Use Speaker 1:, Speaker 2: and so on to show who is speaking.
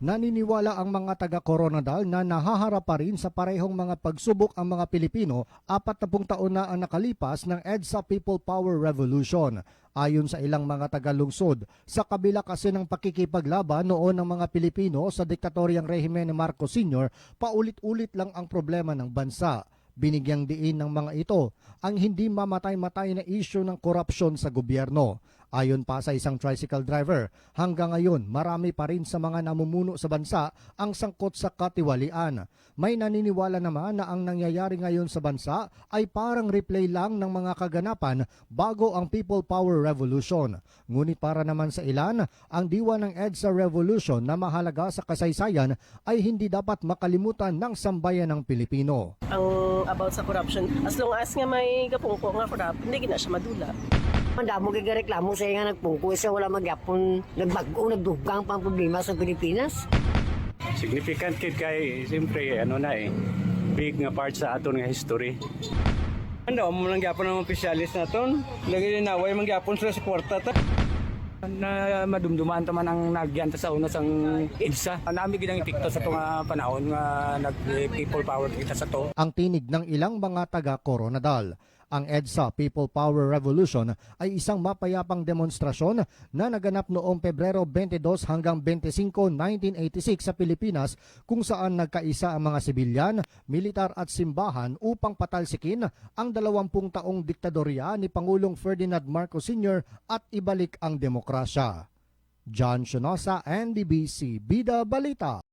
Speaker 1: Naniniwala ang mga taga-Coronadal na nahaharap pa rin sa parehong mga pagsubok ang mga Pilipino 40 taon na ang nakalipas ng EDSA People Power Revolution. Ayon sa ilang mga taga-lungsod, sa kabila kasi ng pakikipaglaban noon ng mga Pilipino sa diktatoryang rehimen ni Marcos Sr., paulit-ulit lang ang problema ng bansa. Binigyang diin ng mga ito ang hindi mamatay-matay na isyu ng korupsyon sa gobyerno. Ayon pa sa isang tricycle driver, hanggang ngayon marami pa rin sa mga namumuno sa bansa ang sangkot sa katiwalian. May naniniwala naman na ang nangyayari ngayon sa bansa ay parang replay lang ng mga kaganapan bago ang People Power Revolution. Ngunit para naman sa ilan, ang diwa ng EDSA Revolution na mahalaga sa kasaysayan ay hindi dapat makalimutan ng sambayan ng Pilipino.
Speaker 2: Ang about sa corruption, as long as nga may gapungko nga corrupt, hindi gina siya madula.
Speaker 3: Ang damo reklamo sa nga nagpungko siya wala magyapon nagbago nagdugang pang problema sa Pilipinas.
Speaker 4: Significant kid kay siyempre big nga part sa aton nga history.
Speaker 5: Ano mo lang gyapon ng opisyalis naton, lagi din naway mangyapon sila sa kwarta ta. Na madumduman man ang nagyanta sa una sang EDSA. Nami gid ang epekto sa tunga panahon nga nag people power kita sa to.
Speaker 1: Ang tinig ng ilang mga taga-Coronadal. Ang EDSA People Power Revolution ay isang mapayapang demonstrasyon na naganap noong Pebrero 22 hanggang 25, 1986 sa Pilipinas kung saan nagkaisa ang mga sibilyan, militar at simbahan upang patalsikin ang 20 taong diktadorya ni Pangulong Ferdinand Marcos Sr. at ibalik ang demokrasya. John Sionosa, NDBC, Bida Balita.